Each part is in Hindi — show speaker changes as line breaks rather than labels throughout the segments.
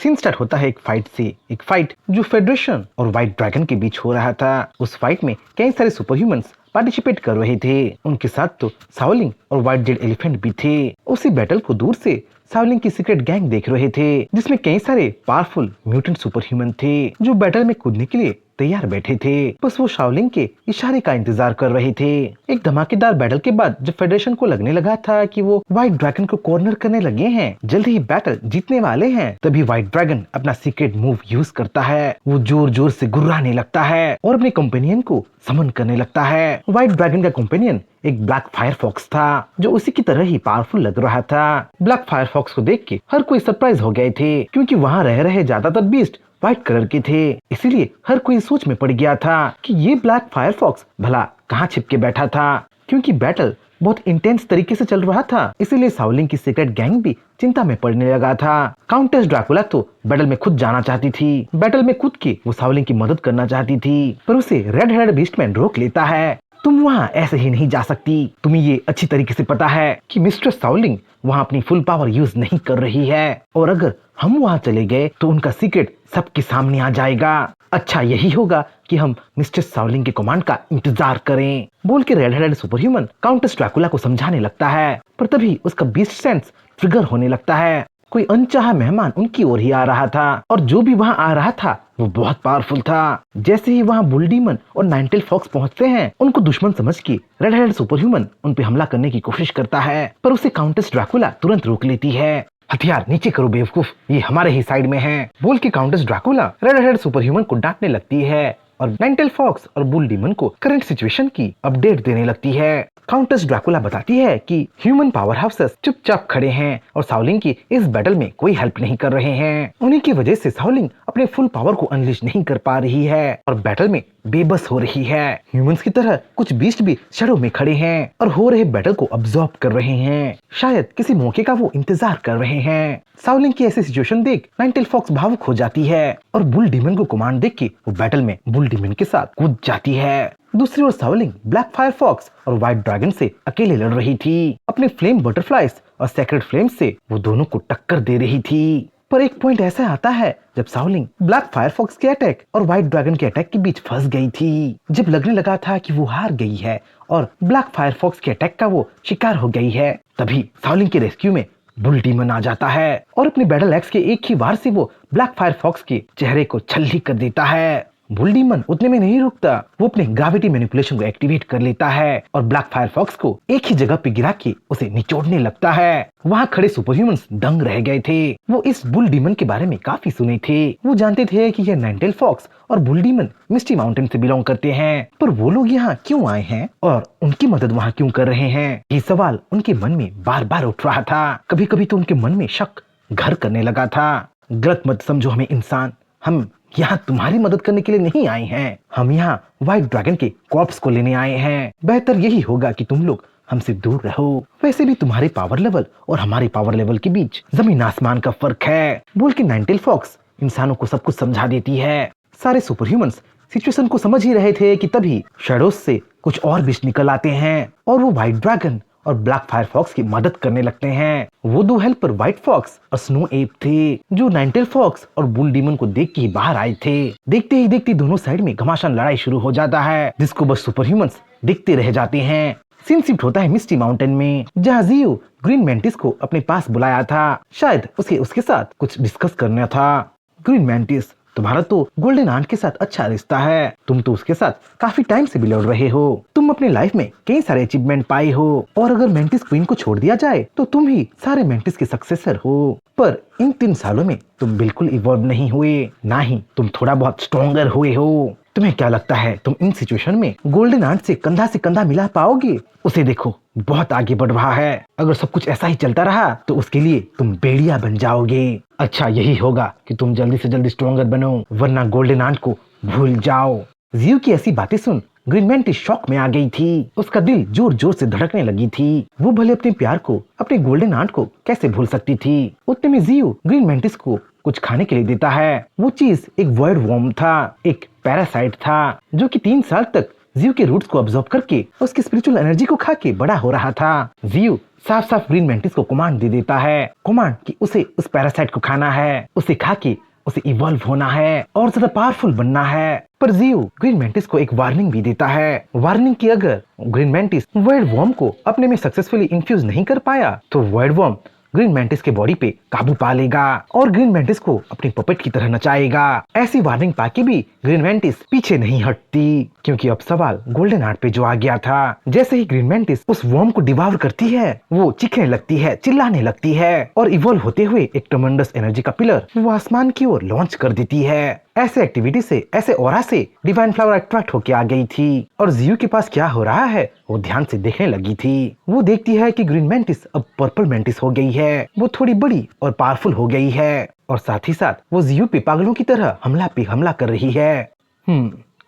सीन स्टार्ट होता है एक फाइट से। एक फाइट जो फेडरेशन और व्हाइट ड्रैगन के बीच हो रहा था। उस फाइट में कई सारे सुपर ह्यूमंस पार्टिसिपेट कर रहे थे। उनके साथ तो शाओलिंग और व्हाइट जेड एलिफेंट भी थे। उसी बैटल को दूर से शाओलिंग की सीक्रेट गैंग देख रहे थे, जिसमें कई सारे पावरफुल म्यूटेंट सुपर ह्यूमन थे जो बैटल में कूदने के लिए तैयार बैठे थे। बस वो शाओलिंग के इशारे का इंतजार कर रहे थे। एक धमाकेदार बैटल के बाद जब फेडरेशन को लगने लगा था कि वो व्हाइट ड्रैगन को कॉर्नर करने लगे हैं, जल्द ही बैटल जीतने वाले हैं, तभी व्हाइट ड्रैगन अपना सीक्रेट मूव यूज करता है। वो जोर जोर से गुर्राने लगता है और अपने कंपेनियन को समन करने लगता है। व्हाइट ड्रैगन का कंपेनियन एक ब्लैक फायर फॉक्स था जो उसी की तरह ही पावरफुल लग रहा था। ब्लैक फायर फॉक्स को देख के हर कोई सरप्राइज हो गए थे, क्योंकि वहाँ रह रहे ज्यादातर बीस्ट व्हाइट कलर के थे। इसीलिए हर कोई सोच में पड़ गया था कि ये ब्लैक फायर फॉक्स भला कहाँ छिप के बैठा था, क्योंकि बैटल बहुत इंटेंस तरीके से चल रहा था। इसीलिए शाओलिंग की सीक्रेट गैंग भी चिंता में पड़ने लगा था। काउंटेस ड्रैकुला तो बैटल में खुद जाना चाहती थी। बैटल में कूद के वो शाओलिंग की मदद करना चाहती थी, पर उसे रेड हेडेड बीस्टमैन रोक लेता है। तुम वहाँ ऐसे ही नहीं जा सकती। तुम्हें ये अच्छी तरीके से पता है कि मिस्टर शाओलिंग वहाँ अपनी फुल पावर यूज नहीं कर रही है, और अगर हम वहाँ चले गए तो उनका सीक्रेट सबके सामने आ जाएगा। अच्छा यही होगा कि हम मिस्टर शाओलिंग के कमांड का इंतजार करें, बोल के red headed super human countess Dracula को समझाने लगता है। पर तभी उसका बीस्ट सेंस ट्रिगर होने लगता है। कोई अनचाहा मेहमान उनकी ओर ही आ रहा था, और जो भी वहाँ आ रहा था वो बहुत पावरफुल था। जैसे ही वहाँ बुल डीमन और नाइनटेल फॉक्स पहुँचते हैं, उनको दुश्मन समझ के रेड हेडेड सुपर ह्यूमन उन पे हमला करने की कोशिश करता है, पर उसे काउंटेस ड्रैकुला तुरंत रोक लेती है। हथियार नीचे करो बेवकूफ, ये हमारे ही साइड में है, बोल के countess Dracula red headed super human को डांटने लगती है और नाइनटेल फॉक्स और बुल डीमन को करंट सिचुएशन की अपडेट देने लगती है। काउंटेस ड्रैकुला बताती है कि ह्यूमन पावर हाउसेस चुपचाप खड़े हैं और शाओलिंग की इस बैटल में कोई हेल्प नहीं कर रहे हैं। उन्हीं की वजह से शाओलिंग अपने फुल पावर को अनलीश नहीं कर पा रही है और बैटल में बेबस हो रही है। ह्यूमंस की तरह कुछ बीस्ट भी शैडो में खड़े हैं और हो रहे बैटल को अब्सॉर्ब कर रहे हैं। शायद किसी मौके का वो इंतजार कर रहे हैं। शाओलिंग की ऐसी सिचुएशन देख नाइनटेल फॉक्स भावुक हो जाती है और बुल डीमन को कमांड देख के वो बैटल में बुल डीमन के साथ कूद जाती है। दूसरी ओर शाओलिंग ब्लैक फायर फॉक्स और व्हाइट ड्रैगन से अकेले लड़ रही थी। अपने फ्लेम बटरफ्लाइज और सेक्रेट फ्लेम से वो दोनों को टक्कर दे रही थी। पर एक पॉइंट ऐसा आता है जब शाओलिंग ब्लैक फायर फॉक्स के अटैक और व्हाइट ड्रैगन के अटैक के बीच फंस गई थी। जब लगने लगा था कि वो हार गई है और ब्लैक फायर फॉक्स के अटैक का वो शिकार हो गई है, तभी शाओलिंग के रेस्क्यू में बुल डीमन आ जाता है और अपनी बैटल एक्स के एक ही वार से वो ब्लैक फायर फॉक्स के चेहरे को छल्ली कर देता है। बुल डीमन उतने में नहीं रुकता, वो अपने ग्रेविटी मैनिपुलेशन को एक्टिवेट कर लेता है और ब्लैक फायर फॉक्स को एक ही जगह पे गिरा के उसे निचोड़ने लगता है। वहाँ खड़े सुपर ह्यूमंस दंग रह गए थे। वो इस बुल डीमन के बारे में काफी सुने थे। वो जानते थे कि यह नाइनटेल फॉक्स और बुल डीमन मिस्टी माउंटेन से बिलोंग करते हैं, पर वो लोग यहाँ क्यों आए हैं और उनकी मदद वहाँ क्यों कर रहे हैं, ये सवाल उनके मन में बार बार उठ रहा था। कभी कभी तो उनके मन में शक घर करने लगा था। गलत मत समझो हमें इंसान, हम यहाँ तुम्हारी मदद करने के लिए नहीं आए हैं, हम यहाँ व्हाइट ड्रैगन के कॉर्प्स को लेने आए हैं। बेहतर यही होगा कि तुम लोग हमसे दूर रहो। वैसे भी तुम्हारे पावर लेवल और हमारे पावर लेवल के बीच जमीन आसमान का फर्क है, बोल के नाइनटेल फॉक्स इंसानों को सब कुछ समझा देती है। सारे सुपर ह्यूमंस सिचुएशन को समझ ही रहे थे कि तभी शैडोज से कुछ और बीस्ट निकल आते हैं और वो व्हाइट ड्रैगन और ब्लैक फायर फॉक्स की मदद करने लगते हैं। वो दो हेल्पर व्हाइट फॉक्स और स्नो एप थे, जो नाइनटेल फॉक्स और बुल डीमन को देख के ही बाहर आए थे। देखते ही देखते दोनों साइड में घमासान लड़ाई शुरू हो जाता है, जिसको बस सुपर ह्यूमंस देखते रह जाते हैं। सीन शिफ्ट होता है मिस्टी माउंटेन में, जहाँ जियो ग्रीन मैंटिस को अपने पास बुलाया था। शायद उसके साथ कुछ डिस्कस करना था। ग्रीन मैंटिस, तुम्हारा तो गोल्डन आंट के साथ अच्छा रिश्ता है, तुम तो उसके साथ काफी टाइम से भी लड़ रहे हो, तुम अपने लाइफ में कई सारे अचीवमेंट पाए हो और अगर मेंटिस क्वीन को छोड़ दिया जाए तो तुम ही सारे मेंटिस के सक्सेसर हो। पर इन 3 सालों में तुम बिल्कुल इवॉल्व नहीं हुए, ना ही तुम थोड़ा बहुत स्ट्रॉन्गर हुए हो। तुम्हें क्या लगता है तुम इन सिचुएशन में गोल्डन आंट से कंधा मिला पाओगे? उसे देखो बहुत आगे बढ़ रहा है, अगर सब कुछ ऐसा ही चलता रहा तो उसके लिए तुम बेड़िया बन जाओगे। अच्छा यही होगा कि तुम जल्दी से जल्दी स्ट्रॉन्गर बनो, वरना गोल्डन आंट को भूल जाओ। जियो की ऐसी बातें सुन ग्रीन मैंटिस शॉक में आ गई थी। उसका दिल जोर जोर से धड़कने लगी थी। वो भले अपने प्यार को, अपने गोल्डन आंट को कैसे भूल सकती थी। उतने में जियो ग्रीन मैंटिस को कुछ खाने के लिए देता है। वो चीज एक वॉइड वॉर्म था, एक पैरासाइट था, जो कि 3 साल तक जियो के रूट्स को अब्सॉर्ब करके उसकी स्पिरिचुअल एनर्जी को खा के बड़ा हो रहा था। जियो साफ साफ ग्रीन मैंटिस को कमांड दे देता है, कमांड कि उसे उस पैरासाइट को खाना है, उसे खा के उसे इवॉल्व होना है और ज्यादा पावरफुल बनना है। पर जियो ग्रीन मैंटिस को एक वार्निंग भी देता है, वार्निंग कि अगर ग्रीन मैंटिस वॉइड वर्म को अपने में सक्सेसफुली इंफ्यूज नहीं कर पाया तो वॉइड वर्म ग्रीन मैंटिस के बॉडी पे काबू पा लेगा और ग्रीन मैंटिस को अपनी पपेट की तरह नचाएगा। ऐसी वार्निंग पाके भी ग्रीन मैंटिस पीछे नहीं हटती, क्योंकि अब सवाल गोल्डन हार्ट पे जो आ गया था। जैसे ही ग्रीन मैंटिस उस वर्म को डिवाउर करती है, वो चीखने लगती है, चिल्लाने लगती है और इवॉल्व होते हुए एक ट्रमेंडस एनर्जी का पिलर वो आसमान की ओर लॉन्च कर देती है। ऐसे एक्टिविटी से, ऐसे ऑरा से डिवाइन फ्लावर अट्रैक्ट होके आ गई थी और जियो के पास क्या हो रहा है वो ध्यान से देखने लगी थी। वो देखती है कि ग्रीन मैंटिस अब पर्पल मैंटिस हो गई है, वो थोड़ी बड़ी और पावरफुल हो गई है और साथ ही साथ वो जियो पे पागलों की तरह हमला पे हमला कर रही है।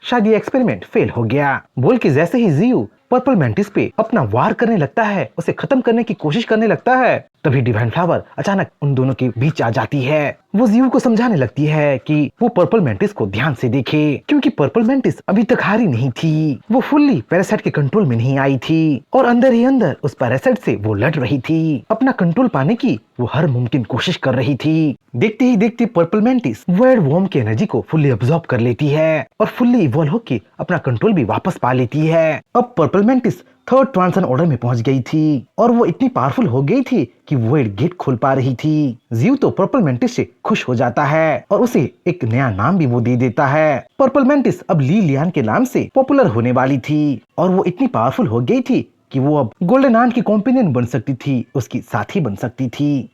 शायद ये एक्सपेरिमेंट फेल हो गया बोल के जैसे ही जियो पर्पल मैंटिस पे अपना वार करने लगता है, उसे खत्म करने की कोशिश करने लगता है, तभी डिवाइन फ्लावर अचानक उन दोनों के बीच आ जाती है। वो जियो को समझाने लगती है कि वो पर्पल मैंटिस को ध्यान से देखे, क्योंकि पर्पल मैंटिस अभी तक हारी नहीं थी, वो फुल्ली पैरासाइट के कंट्रोल में नहीं आई थी और अंदर ही अंदर उस पैरासाइट से वो लड़ रही थी, अपना कंट्रोल पाने की वो हर मुमकिन कोशिश कर रही थी। देखते ही देखते पर्पल मैंटिस वॉइड वर्म की एनर्जी को फुल्ली अब्सॉर्ब कर लेती है और फुल्ली इवॉल्व होके अपना कंट्रोल भी वापस पा लेती है। अब पर्पल मैंटिस थर्ड ट्रांसन ऑर्डर में पहुंच गई थी और वो इतनी पावरफुल हो गई थी कि वॉइड गेट खोल पा रही थी। जियो तो पर्पल मैंटिस से खुश हो जाता है और उसे एक नया नाम भी वो दे देता है। पर्पल मैंटिस अब ली लियान के नाम से पॉपुलर होने वाली थी और वो इतनी पावरफुल हो गई थी कि वो अब गोल्डन आर्ट की कॉम्पेनियन बन सकती थी, उसकी साथी बन सकती थी।